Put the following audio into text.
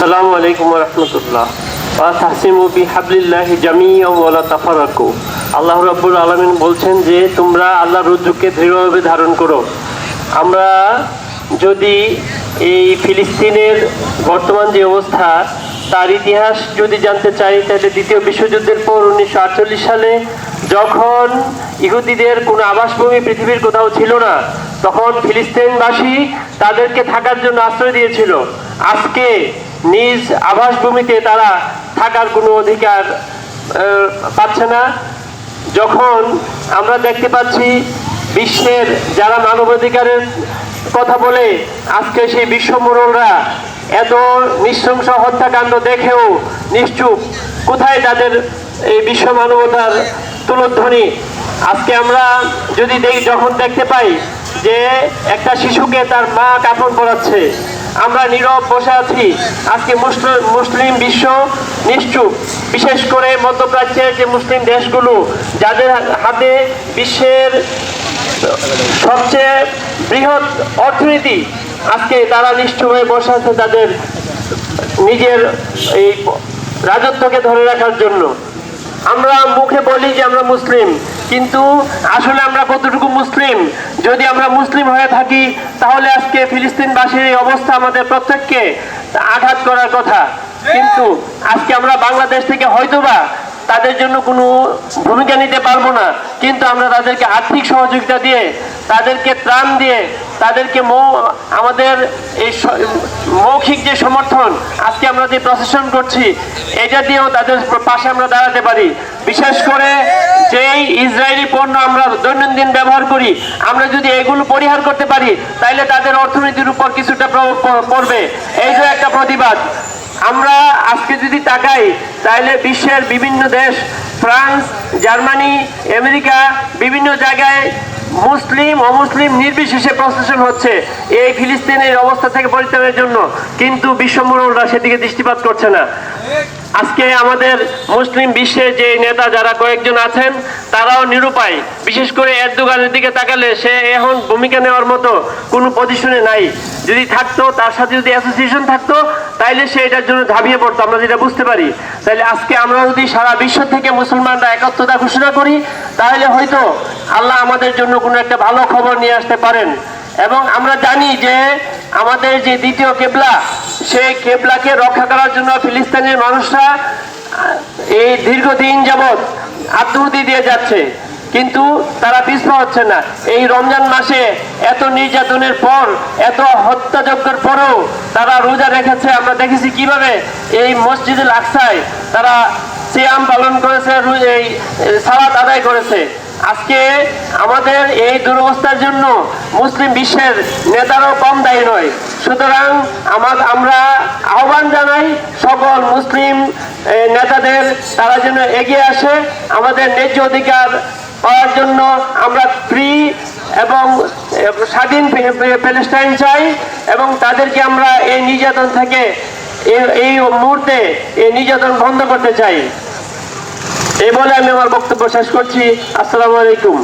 আসসালামু আলাইকুম ওয়া রাহমাতুল্লাহ। ওয়া তাহসিমু বিহাবলিল্লাহি জামিআন ওয়া লা তাফারাকু। আল্লাহ রাব্বুল আলামিন বলছেন যে তোমরা আল্লাহর রজ্জুকে দৃঢ়ভাবে ধারণ করো। আমরা যদি এই ফিলিস্তিনের বর্তমান যে অবস্থা তার ইতিহাস যদি জানতে চাই, তাহলে দ্বিতীয় বিশ্বযুদ্ধের পর 1948 সালে যখন ইহুদিদের কোনো আবাসভূমি পৃথিবীর কোথাও ছিল না, তখন ফিলিস্তিনবাসী তাদেরকে থাকার জন্য আশ্রয় দিয়েছিল। আজকে নিজ আবাসভূমিতে তারা থাকার কোনো অধিকার পাচ্ছে না। যখন আমরা দেখতে পাচ্ছি বিশ্বের যারা মানবাধিকারের কথা বলে, আজকে সেই বিশ্ব মোড়লরা এত নৃশংস হত্যাকাণ্ড দেখেও নিশ্চুপ। কোথায় তাদের এই বিশ্ব মানবতার তুলোধ্বনি? আজকে আমরা যদি যখন দেখতে পাই যে একটা শিশুকে তার মা কাপড় পরাচ্ছে, আমরা নীরব বসে আছি। আজকে মুসলিম বিশ্ব নিশ্চুপ। বিশেষ করে মধ্যপ্রাচ্যের যে মুসলিম দেশগুলো, যাদের হাতে বিশ্বের সবচেয়ে বৃহৎ অর্থনীতি, আজকে তারা নিশ্চুপ হয়ে বসে আছে তাদের নিজের এই রাজত্বকে ধরে রাখার জন্য। আমরা মুখে বলি যে আমরা মুসলিম, কিন্তু আসলে আমরা কতটুকু মুসলিম? যদি আমরা মুসলিম হয়ে থাকি, তাহলে আজকে ফিলিস্তিনবাসীর এই অবস্থা আমাদের প্রত্যেককে আঘাত করার কথা। কিন্তু আজকে আমরা বাংলাদেশ থেকে হয়তোবা তাদের জন্য কোনো ভূমিকা নিতে পারবো না, কিন্তু আমরা তাদেরকে আর্থিক সহযোগিতা দিয়ে, তাদেরকে ত্রাণ দিয়ে, তাদেরকে আমাদের এই মৌখিক যে সমর্থন, আজকে আমরা যে প্রসেসন করছি, এটা দিয়েও তাদের পাশে আমরা দাঁড়াতে পারি। বিশেষ করে যেই ইসরায়েলি পণ্য আমরা দৈনন্দিন ব্যবহার করি, আমরা যদি এগুলো পরিহার করতে পারি, তাইলে তাদের অর্থনীতির উপর কিছুটা প্রভাব পড়বে। এই যে একটা প্রতিবাদ। আমরা আজকে যদি তাকাই, তাহলে বিশ্বের বিভিন্ন দেশ, ফ্রান্স, জার্মানি, আমেরিকা, বিভিন্ন জায়গায় মুসলিম অমুসলিম নির্বিশেষে প্রশাসন হচ্ছে এই ফিলিস্তিনের অবস্থা থেকে পরিত্রাণের জন্য, কিন্তু বিশ্ব মোড়লরা সেদিকে দৃষ্টিপাত করছে না। আজকে আমাদের মুসলিম বিশ্বের যে নেতা যারা কয়েকজন আছেন, তারাও নিরুপায়। বিশেষ করে এরদোগানের দিকে তাকালে সে এখন ভূমিকা নেওয়ার মতো কোনো পজিশনে নাই। যদি থাকতো, তার সাথে যদি অ্যাসোসিয়েশন থাকতো, তাইলে সে এটার জন্য ঝাঁপিয়ে পড়তো, আমরা যেটা বুঝতে পারি। তাইলে আজকে আমরা যদি সারা বিশ্ব থেকে মুসলমানরা একত্রতা ঘোষণা করি, তাহলে হয়তো আল্লাহ আমাদের জন্য কোনো একটা ভালো খবর নিয়ে আসতে পারেন। এবং আমরা জানি যে আমাদের যে দ্বিতীয় কেবলা, সেই কেবলাকে রক্ষা করার জন্য ফিলিস্তিনের মানুষরা এই দীর্ঘদিন যাবৎ আত্মহুতি দিয়ে যাচ্ছে, কিন্তু তারা পিছপা হচ্ছে না। এই রমজান মাসে এত নির্যাতনের পর, এত হত্যাযজ্ঞের পরেও তারা রোজা রেখেছে। আমরা দেখেছি কিভাবে এই মসজিদুল আকসায় তারা সিয়াম পালন করেছে, এই সালাত আদায় করেছে। আজকে আমাদের এই দুরবস্থার জন্য মুসলিম বিশ্বের নেতারাও কম দায়ী নয়। সুতরাং আমরা আহ্বান জানাই সকল মুসলিম নেতাদের, তারা যেন এগিয়ে আসে আমাদের ন্যায্য অধিকার পাওয়ার জন্য। আমরা ফ্রি এবং স্বাধীন প্যালেস্টাইন চাই, এবং তাদেরকে আমরা এই নির্যাতন থেকে এই মুহূর্তে এই নির্যাতন বন্ধ করতে চাই। এই বলে আমি আমার বক্তব্য শেষ করছি। আসসালামু আলাইকুম।